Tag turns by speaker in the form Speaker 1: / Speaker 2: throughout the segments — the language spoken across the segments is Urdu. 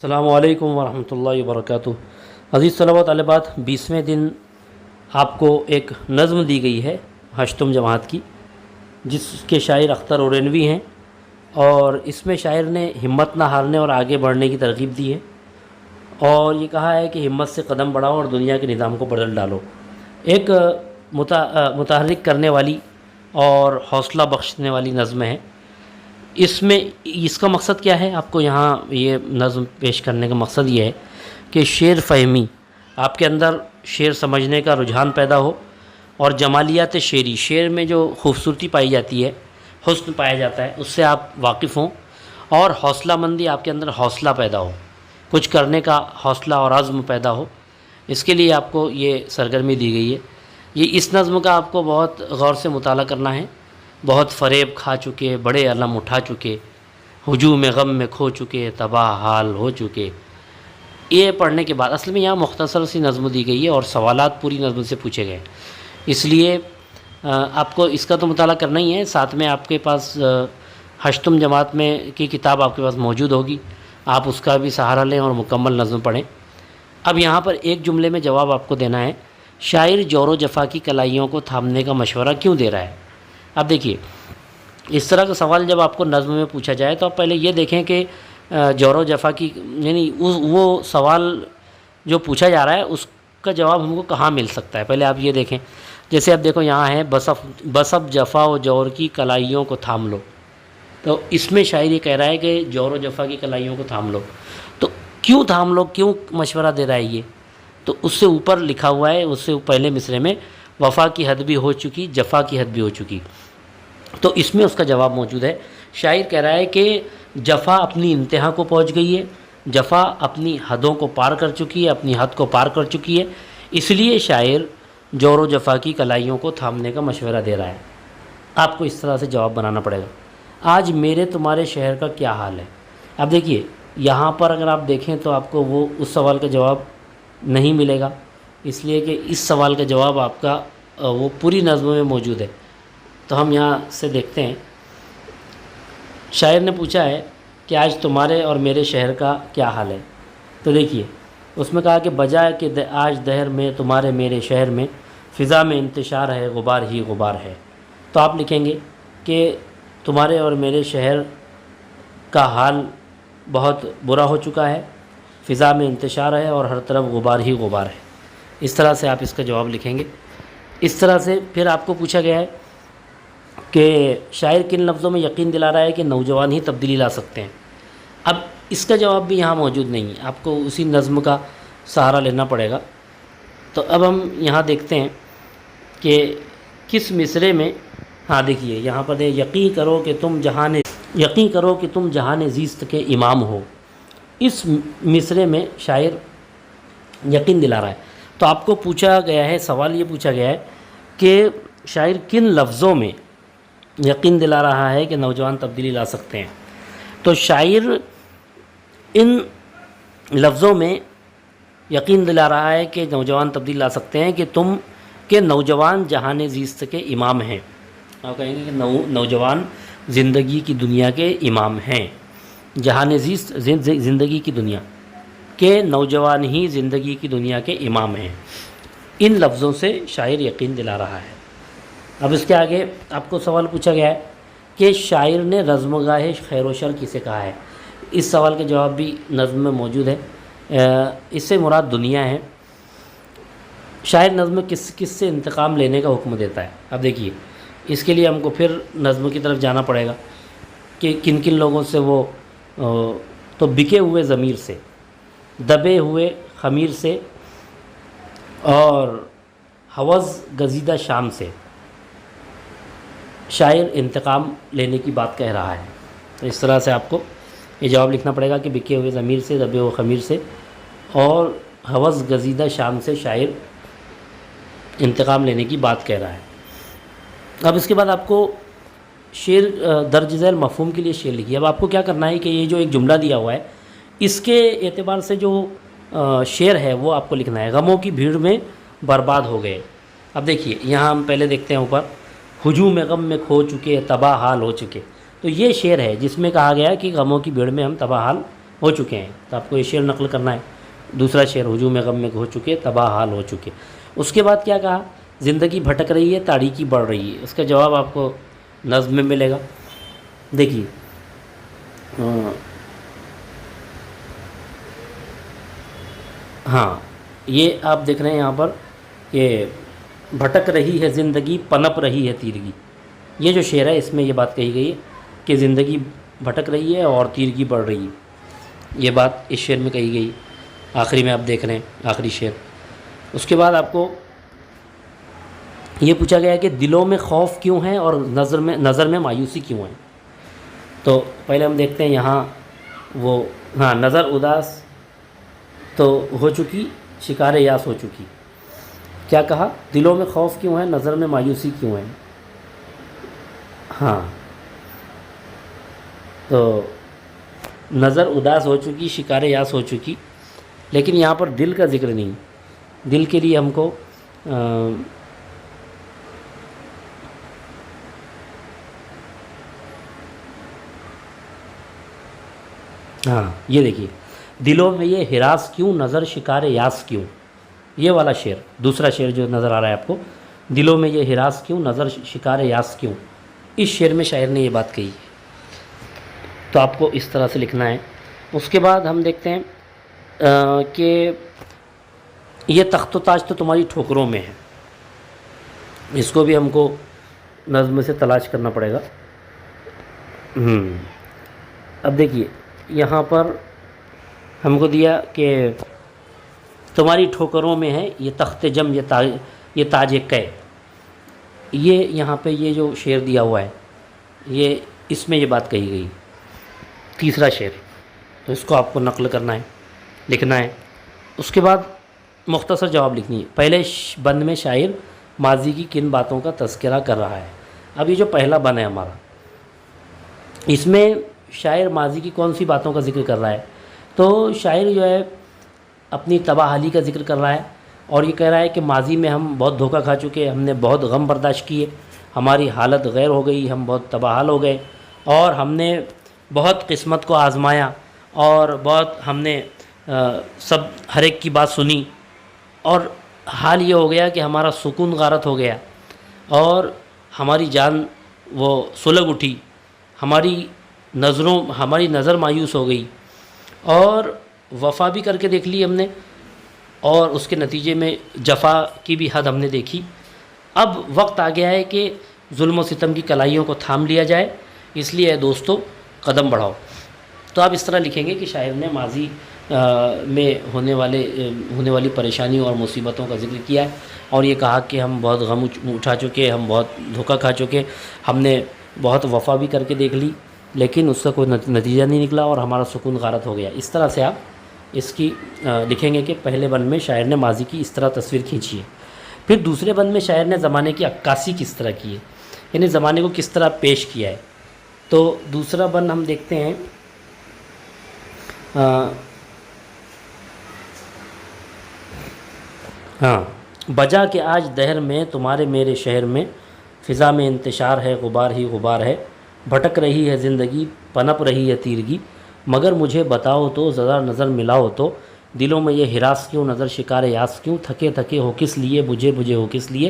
Speaker 1: السلام علیکم ورحمۃ اللہ وبرکاتہ۔ عزیز طلباء طالبات، 20ویں دن آپ کو ایک نظم دی گئی ہے ہشتم جماعت کی، جس کے شاعر اختر اورینوی ہیں، اور اس میں شاعر نے ہمت نہ ہارنے اور آگے بڑھنے کی ترغیب دی ہے، اور یہ کہا ہے کہ ہمت سے قدم بڑھاؤ اور دنیا کے نظام کو بدل ڈالو۔ ایک متحرک کرنے والی اور حوصلہ بخشنے والی نظم ہے۔ اس کا مقصد کیا ہے؟ آپ کو یہاں یہ نظم پیش کرنے کا مقصد یہ ہے کہ شعر فہمی، آپ کے اندر شعر سمجھنے کا رجحان پیدا ہو، اور جمالیات شعری، شعر میں جو خوبصورتی پائی جاتی ہے، حسن پایا جاتا ہے، اس سے آپ واقف ہوں، اور حوصلہ مندی، آپ کے اندر حوصلہ پیدا ہو، کچھ کرنے کا حوصلہ اور عزم پیدا ہو۔ اس کے لیے آپ کو یہ سرگرمی دی گئی ہے۔ اس نظم کا آپ کو بہت غور سے مطالعہ کرنا ہے۔ بہت فریب کھا چکے، بڑے علم اٹھا چکے، ہجوم غم میں کھو چکے، تباہ حال ہو چکے۔ یہ پڑھنے کے بعد اصل میں یہاں مختصر سی نظم دی گئی ہے اور سوالات پوری نظم سے پوچھے گئے، اس لیے آپ کو اس کا تو مطالعہ کرنا ہی ہے۔ ساتھ میں آپ کے پاس ہشتم جماعت میں کی کتاب آپ کے پاس موجود ہوگی، آپ اس کا بھی سہارا لیں اور مکمل نظم پڑھیں۔ اب یہاں پر ایک جملے میں جواب آپ کو دینا ہے۔ شاعر جور و جفا کی کلائیوں کو تھامنے کا مشورہ کیوں دے رہا ہے؟ اب دیکھیے، اس طرح کا سوال جب آپ کو نظم میں پوچھا جائے تو آپ پہلے یہ دیکھیں کہ جور و جفا کی، یعنی وہ سوال جو پوچھا جا رہا ہے اس کا جواب ہم کو کہاں مل سکتا ہے، پہلے آپ یہ دیکھیں۔ جیسے اب دیکھو یہاں ہے بس اب جفا و جور کی کلائیوں کو تھام لو، تو اس میں شاعر یہ کہہ رہا ہے کہ جور و جفا کی کلائیوں کو تھام لو۔ تو کیوں تھام لو، کیوں مشورہ دے رہا ہے یہ؟ تو اس سے اوپر لکھا ہوا ہے، اس سے پہلے مصرے میں وفا کی حد بھی ہو چکی، جفا کی حد بھی ہو چکی، تو اس میں اس کا جواب موجود ہے۔ شاعر کہہ رہا ہے کہ جفا اپنی انتہا کو پہنچ گئی ہے، جفا اپنی حدوں کو پار کر چکی ہے، اپنی حد کو پار کر چکی ہے، اس لیے شاعر جور و جفا کی کلائیوں کو تھامنے کا مشورہ دے رہا ہے۔ آپ کو اس طرح سے جواب بنانا پڑے گا۔ آج میرے تمہارے شہر کا کیا حال ہے؟ اب دیکھیے یہاں پر اگر آپ دیکھیں تو آپ کو وہ اس سوال کا جواب نہیں ملے گا، اس لیے کہ اس سوال کا جواب آپ کا وہ پوری نظم میں موجود ہے۔ تو ہم یہاں سے دیکھتے ہیں، شاعر نے پوچھا ہے کہ آج تمہارے اور میرے شہر کا کیا حال ہے؟ تو دیکھیے اس میں کہا کہ بجائے کہ آج دہر میں تمہارے میرے شہر میں فضا میں انتشار ہے، غبار ہی غبار ہے۔ تو آپ لکھیں گے کہ تمہارے اور میرے شہر کا حال بہت برا ہو چکا ہے، فضا میں انتشار ہے اور ہر طرف غبار ہی غبار ہے۔ اس طرح سے آپ اس کا جواب لکھیں گے۔ اس طرح سے پھر آپ کو پوچھا گیا ہے کہ شاعر کن لفظوں میں یقین دلا رہا ہے کہ نوجوان ہی تبدیلی لا سکتے ہیں؟ اب اس کا جواب بھی یہاں موجود نہیں ہے، آپ کو اسی نظم کا سہارا لینا پڑے گا۔ تو اب ہم یہاں دیکھتے ہیں کہ کس مصرے میں، ہاں دیکھیے یہاں پر یقین کرو کہ تم جہان زیست کے امام ہو۔ اس مصرے میں شاعر یقین دلا رہا ہے۔ تو آپ کو پوچھا گیا ہے، سوال یہ پوچھا گیا ہے کہ شاعر کن لفظوں میں یقین دلا رہا ہے کہ نوجوان تبدیلی لا سکتے ہیں؟ تو شاعر ان لفظوں میں یقین دلا رہا ہے کہ نوجوان تبدیلی لا سکتے ہیں کہ نوجوان جہان زیست کے امام ہیں۔ آپ کہیں گے کہ نوجوان زندگی کی دنیا کے امام ہیں، جہان زیست زندگی کی دنیا کہ نوجوان ہی زندگی کی دنیا کے امام ہیں۔ ان لفظوں سے شاعر یقین دلا رہا ہے۔ اب اس کے آگے آپ کو سوال پوچھا گیا ہے کہ شاعر نے رزمگاہ خیر و شر کسے کہا ہے؟ اس سوال کا جواب بھی نظم میں موجود ہے۔ اس سے مراد دنیا ہے۔ شاعر نظم میں کس سے انتقام لینے کا حکم دیتا ہے؟ اب دیکھیے اس کے لیے ہم کو پھر نظم کی طرف جانا پڑے گا کہ کن کن لوگوں سے وہ تو بکے ہوئے ضمیر سے، دبے ہوئے خمیر سے، اور حوض گزیدہ شام سے شاعر انتقام لینے کی بات کہہ رہا ہے۔ تو اس طرح سے آپ کو یہ جواب لکھنا پڑے گا کہ بکے ہوئے ضمیر سے، دبے ہوئے خمیر سے اور حوض گزیدہ شام سے شاعر انتقام لینے کی بات کہہ رہا ہے۔ اب اس کے بعد آپ کو شعر درج ذیل مفہوم کے لیے شعر لکھیے۔ اب آپ کو کیا کرنا ہے کہ یہ جو ایک جملہ دیا ہوا ہے اس کے اعتبار سے جو شعر ہے وہ آپ کو لکھنا ہے۔ غموں کی بھیڑ میں برباد ہو گئے۔ اب دیکھیے یہاں ہم پہلے دیکھتے ہیں اوپر، ہجوم غم میں کھو چکے، تباہ حال ہو چکے۔ تو یہ شعر ہے جس میں کہا گیا ہے کہ غموں کی بھیڑ میں ہم تباہ حال ہو چکے ہیں، تو آپ کو یہ شعر نقل کرنا ہے۔ دوسرا شعر، ہجوم غم میں ہو چکے تباہ حال ہو چکے۔ اس کے بعد کیا کہا؟ زندگی بھٹک رہی ہے تاریکی بڑھ رہی ہے۔ اس کا جواب آپ کو نظم میں ملے گا۔ دیکھیے ہاں، یہ آپ دیکھ رہے ہیں یہاں پر، یہ بھٹک رہی ہے زندگی پنپ رہی ہے تیرگی۔ یہ جو شعر ہے اس میں یہ بات کہی گئی ہے کہ زندگی بھٹک رہی ہے اور تیرگی بڑھ رہی ہے، یہ بات اس شعر میں کہی گئی۔ آخری میں آپ دیکھ رہے ہیں آخری شعر۔ اس کے بعد آپ کو یہ پوچھا گیا ہے کہ دلوں میں خوف کیوں ہے اور نظر میں مایوسی کیوں ہے۔ تو پہلے ہم دیکھتے ہیں یہاں وہ، ہاں، نظر اداس تو ہو چکی، شکار یاس ہو چکی۔ کیا کہا؟ دلوں میں خوف کیوں ہے، نظر میں مایوسی کیوں ہے۔ ہاں، تو نظر اداس ہو چکی، شکار یاس ہو چکی، لیکن یہاں پر دل کا ذکر نہیں۔ دل کے لیے ہم کو ہاں، یہ دیکھیے، دلوں میں یہ ہراس کیوں، نظر شکار یاس کیوں، یہ والا شعر، دوسرا شعر جو نظر آ رہا ہے آپ کو، دلوں میں یہ ہراس کیوں، نظر شکار یاس کیوں، اس شعر میں شاعر نے یہ بات کہی۔ تو آپ کو اس طرح سے لکھنا ہے۔ اس کے بعد ہم دیکھتے ہیں کہ یہ تخت و تاج تو تمہاری ٹھوکروں میں ہے، اس کو بھی ہم کو نظم سے تلاش کرنا پڑے گا۔ اب دیکھیے یہاں پر ہم کو دیا کہ تمہاری ٹھوکروں میں ہے یہ تخت جم، یہ تاج قے، یہ یہاں پہ یہ جو شعر دیا ہوا ہے، یہ اس میں یہ بات کہی گئی، تیسرا شعر۔ تو اس کو آپ کو نقل کرنا ہے، لکھنا ہے۔ اس کے بعد مختصر جواب لکھنی ہے۔ پہلے بند میں شاعر ماضی کی کن باتوں کا تذکرہ کر رہا ہے۔ اب یہ جو پہلا بند ہے ہمارا، اس میں شاعر ماضی کی کون سی باتوں کا ذکر کر رہا ہے؟ تو شاعر جو ہے اپنی تباہ حالی کا ذکر کر رہا ہے، اور یہ کہہ رہا ہے کہ ماضی میں ہم بہت دھوکہ کھا چکے، ہم نے بہت غم برداشت کیے، ہماری حالت غیر ہو گئی، ہم بہت تباہ حال ہو گئے، اور ہم نے بہت قسمت کو آزمایا، اور بہت ہم نے سب ہر ایک کی بات سنی، اور حال یہ ہو گیا کہ ہمارا سکون غارت ہو گیا، اور ہماری جان وہ سلگ اٹھی، ہماری نظر مایوس ہو گئی، اور وفا بھی کر کے دیکھ لی ہم نے، اور اس کے نتیجے میں جفا کی بھی حد ہم نے دیکھی۔ اب وقت آ گیا ہے کہ ظلم و ستم کی کلائیوں کو تھام لیا جائے، اس لیے دوستو قدم بڑھاؤ۔ تو آپ اس طرح لکھیں گے کہ شاعر نے ماضی میں ہونے والی پریشانیوں اور مصیبتوں کا ذکر کیا ہے، اور یہ کہا کہ ہم بہت غم اٹھا چکے، ہم بہت دھوکہ کھا چکے، ہم نے بہت وفا بھی کر کے دیکھ لی، لیکن اس کا کوئی نتیجہ نہیں نکلا، اور ہمارا سکون غارت ہو گیا۔ اس طرح سے آپ اس کی لکھیں گے کہ پہلے بند میں شاعر نے ماضی کی اس طرح تصویر کھینچی ہے۔ پھر دوسرے بند میں شاعر نے زمانے کی عکاسی کس طرح کی ہے، یعنی زمانے کو کس طرح پیش کیا ہے۔ تو دوسرا بند ہم دیکھتے ہیں، ہاں، بجا کہ آج دہر میں تمہارے میرے شہر میں، فضا میں انتشار ہے غبار ہی غبار ہے، بھٹک رہی ہے زندگی پنپ رہی ہے تیرگی، مگر مجھے بتاؤ تو ذرا نظر ملاؤ تو، دلوں میں یہ ہراس کیوں، نظر شکار یاس کیوں، تھکے تھکے ہو کس لیے، بجھے بجھے ہو کس لیے،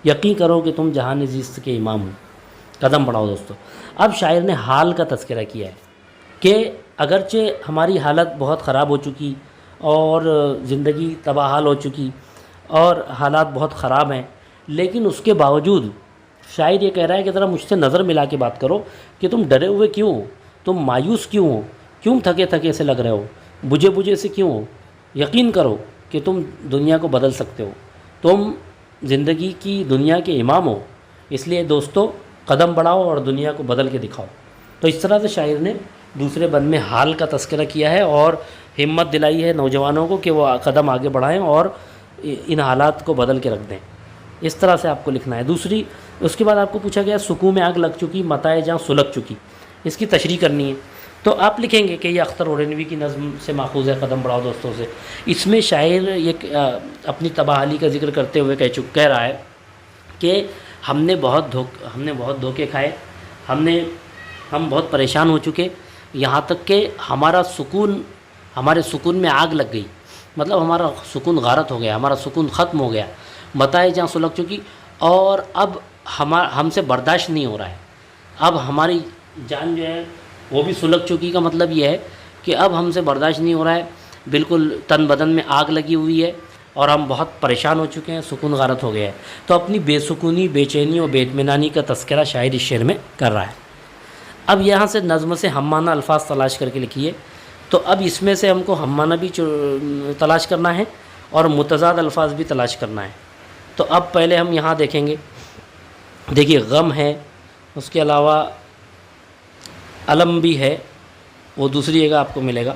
Speaker 1: یقین کرو کہ تم جہان زیست کے امام ہو، قدم بڑھاؤ دوستو۔ اب شاعر نے حال کا تذکرہ کیا ہے کہ اگرچہ ہماری حالت بہت خراب ہو چکی، اور زندگی تباہ حال ہو چکی، اور حالات بہت خراب ہیں، لیکن اس کے باوجود شاعر یہ کہہ رہا ہے کہ ذرا مجھ سے نظر ملا کے بات کرو کہ تم ڈرے ہوئے کیوں ہو، تم مایوس کیوں ہو، کیوں تھکے تھکے سے لگ رہے ہو، بجھے بجھے سے کیوں ہو، یقین کرو کہ تم دنیا کو بدل سکتے ہو، تم زندگی کی دنیا کے امام ہو، اس لیے دوستو قدم بڑھاؤ اور دنیا کو بدل کے دکھاؤ۔ تو اس طرح سے شاعر نے دوسرے بند میں حال کا تذکرہ کیا ہے، اور ہمت دلائی ہے نوجوانوں کو کہ وہ قدم آگے بڑھائیں اور ان حالات کو بدل کے رکھ دیں۔ اس طرح سے آپ کو لکھنا ہے۔ دوسری، اس کے بعد آپ کو پوچھا گیا سکون میں آگ لگ چکی، متاع جہاں سلگ چکی، اس کی تشریح کرنی ہے۔ تو آپ لکھیں گے کہ یہ اختر اورینوی کی نظم سے ماخوذ ہے، قدم بڑھاؤ دوستوں سے۔ اس میں شاعر یہ اپنی تباہ حالی کا ذکر کرتے ہوئے کہہ رہا ہے کہ ہم نے بہت دھوکے کھائے، ہم بہت پریشان ہو چکے، یہاں تک کہ ہمارا سکون ہمارے سکون میں آگ لگ گئی، مطلب ہمارا سکون غارت ہو گیا، ہمارا سکون ختم ہو گیا، متاع جہاں سلگ چکی، اور اب ہم سے برداشت نہیں ہو رہا ہے، اب ہماری جان جو ہے وہ بھی سلگ چکی کا مطلب یہ ہے کہ اب ہم سے برداشت نہیں ہو رہا ہے، بالکل تن بدن میں آگ لگی ہوئی ہے اور ہم بہت پریشان ہو چکے ہیں، سکون غارت ہو گیا ہے۔ تو اپنی بے سکونی، بے چینی اور بے اطمینانی کا تذکرہ شاعر اس شعر میں کر رہا ہے۔ اب یہاں سے نظم سے ہم معنی الفاظ تلاش کر کے لکھیے، تو اب اس میں سے ہم کو ہم معنی بھی تلاش کرنا ہے اور متضاد الفاظ بھی تلاش کرنا ہے۔ تو اب پہلے ہم یہاں دیکھیں گے، دیکھیے غم ہے، اس کے علاوہ علم بھی ہے، وہ دوسری جگہ آپ کو ملے گا۔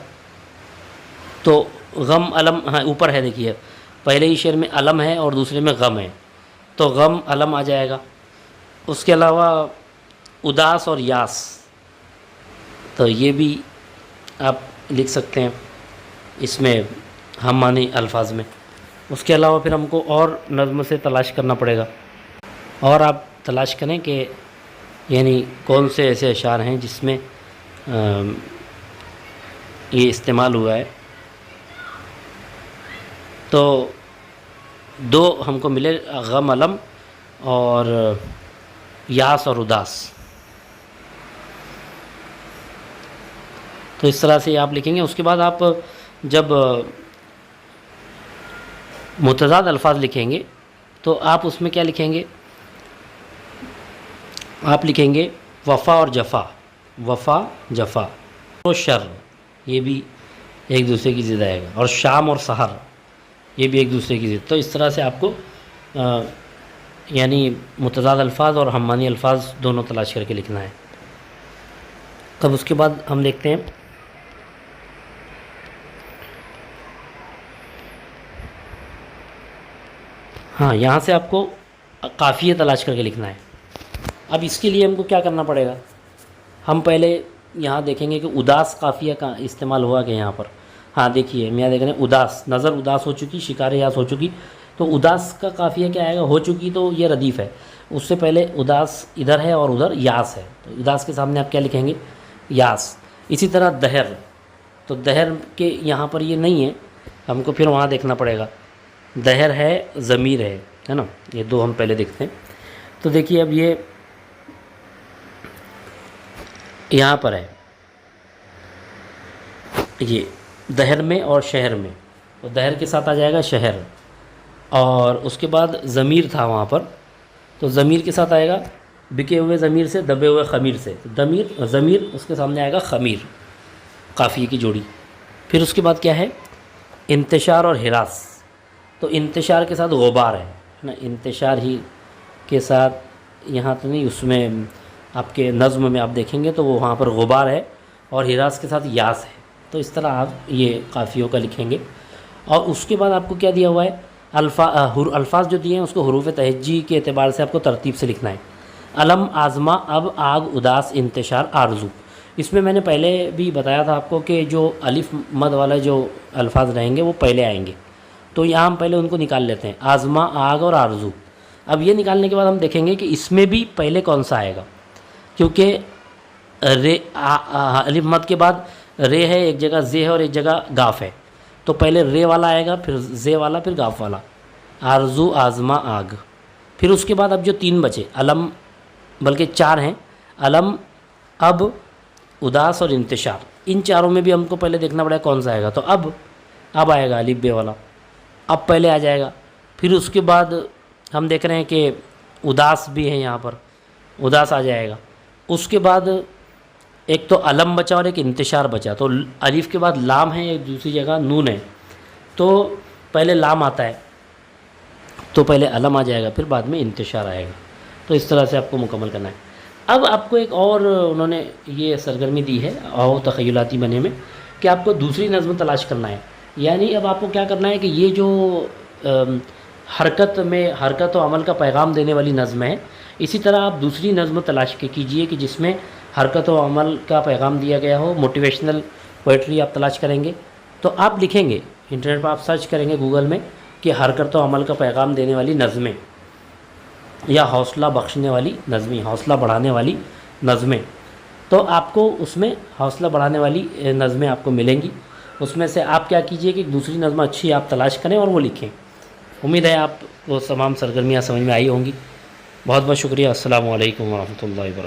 Speaker 1: تو غم علم، ہاں اوپر ہے، دیکھیے پہلے ہی شعر میں علم ہے اور دوسرے میں غم ہے، تو غم علم آ جائے گا۔ اس کے علاوہ اداس اور یاس، تو یہ بھی آپ لکھ سکتے ہیں اس میں ہم معنی الفاظ میں۔ اس کے علاوہ پھر ہم کو اور نظم سے تلاش کرنا پڑے گا، اور آپ تلاش کریں کہ یعنی کون سے ایسے اشعار ہیں جس میں یہ استعمال ہوا ہے۔ تو دو ہم کو ملے، غم علم اور یاس اور اداس۔ تو اس طرح سے آپ لکھیں گے۔ اس کے بعد آپ جب متضاد الفاظ لکھیں گے تو آپ اس میں کیا لکھیں گے؟ آپ لکھیں گے وفا اور جفا، وفا جفا، اور شر، یہ بھی ایک دوسرے کی ضد آئے گا، اور شام اور سحر، یہ بھی ایک دوسرے کی ضد۔ تو اس طرح سے آپ کو یعنی متضاد الفاظ اور ہم معنی الفاظ دونوں تلاش کر کے لکھنا ہے۔ تب اس کے بعد ہم دیکھتے ہیں ہاں یہاں سے آپ کو قافیہ تلاش کر کے لکھنا ہے۔ اب اس کے لیے ہم کو کیا کرنا پڑے گا؟ ہم پہلے یہاں دیکھیں گے کہ اداس قافیہ کا استعمال ہوا کہ یہاں پر، ہاں دیکھیے میں دیکھ رہے ہیں اداس، نظر اداس ہو چکی، شکار یاس ہو چکی، تو اداس کا قافیہ کیا آئے گا؟ ہو چکی، تو یہ ردیف ہے، اس سے پہلے اداس ادھر ہے اور ادھر یاس ہے، تو اداس کے سامنے آپ کیا لکھیں گے؟ یاس۔ اسی طرح دہر، تو دہر کے یہاں پر یہ نہیں ہے، ہم کو پھر وہاں دیکھنا پڑے گا۔ دہر ہے، ضمیر ہے نا، یہ دو ہم پہلے دیکھتے ہیں۔ تو دیکھیے اب یہ یہاں پر ہے، یہ دہر میں اور شہر میں، تو دہر کے ساتھ آ جائے گا شہر، اور اس کے بعد ضمیر تھا وہاں پر، تو ضمیر کے ساتھ آئے گا بکے ہوئے ضمیر سے، دبے ہوئے خمیر سے، ضمیر اس کے سامنے آئے گا خمیر، قافیے کی جوڑی۔ پھر اس کے بعد کیا ہے؟ انتشار اور ہراس، تو انتشار کے ساتھ غبار ہے نا، انتشار ہی کے ساتھ یہاں تو نہیں، اس میں آپ کے نظم میں آپ دیکھیں گے تو وہ وہاں پر غبار ہے، اور ہراس کے ساتھ یاس ہے، تو اس طرح آپ یہ قافیوں کا لکھیں گے۔ اور اس کے بعد آپ کو کیا دیا ہوا ہے؟ الفاظ جو دیے ہیں اس کو حروف تہجی کے اعتبار سے آپ کو ترتیب سے لکھنا ہے۔ علم، آزما، اب، آگ، اداس، انتشار، آرزو۔ اس میں نے پہلے بھی بتایا تھا آپ کو کہ جو الف مد والا جو الفاظ رہیں گے وہ پہلے آئیں گے، تو یہاں ہم پہلے ان کو نکال لیتے ہیں، آزما، آگ اور آرزو۔ اب یہ نکالنے کے بعد ہم دیکھیں گے کہ اس میں بھی پہلے کون سا آئے گا، کیونکہ رے الف مد کے بعد رے ہے ایک جگہ، زے ہے اور ایک جگہ گاف ہے، تو پہلے رے والا آئے گا، پھر زے والا، پھر گاف والا، آرزو، آزما، آگ۔ پھر اس کے بعد اب جو تین بچے، علم، بلکہ چار ہیں، علم، اب، اداس اور انتشار، ان چاروں میں بھی ہم کو پہلے دیکھنا پڑے گا کون سا آئے گا، تو اب آئے گا الف بے والا، اب پہلے آ جائے گا۔ پھر اس کے بعد ہم دیکھ رہے ہیں کہ اداس بھی ہے، یہاں پر اداس آ جائے گا۔ اس کے بعد ایک تو علم بچا اور ایک انتشار بچا، تو الف کے بعد لام ہے، ایک دوسری جگہ نون ہے، تو پہلے لام آتا ہے، تو پہلے علم آ جائے گا، پھر بعد میں انتشار آئے گا۔ تو اس طرح سے آپ کو مکمل کرنا ہے۔ اب آپ کو ایک اور انہوں نے یہ سرگرمی دی ہے اور تخیلاتی بنے میں کہ آپ کو دوسری نظم تلاش کرنا ہے، یعنی اب آپ کو کیا کرنا ہے کہ یہ جو حرکت و عمل کا پیغام دینے والی نظم ہے، اسی طرح آپ دوسری نظم تلاش کیجئے کہ جس میں حرکت و عمل کا پیغام دیا گیا ہو، موٹیویشنل پوئٹری آپ تلاش کریں گے، تو آپ لکھیں گے انٹرنیٹ پر، آپ سرچ کریں گے گوگل میں کہ حرکت و عمل کا پیغام دینے والی نظمیں یا حوصلہ بخشنے والی نظمیں، حوصلہ بڑھانے والی نظمیں، تو آپ کو اس میں حوصلہ بڑھانے والی نظمیں آپ کو ملیں گی۔ اس میں سے آپ کیا کیجئے کہ دوسری نظم اچھی آپ تلاش کریں اور وہ لکھیں. امید ہے آپ وہ تمام سرگرمیاں سمجھ میں آئی ہوں گی. بہت بہت شکریہ. السلام علیکم ورحمۃ اللہ وبرکاتہ.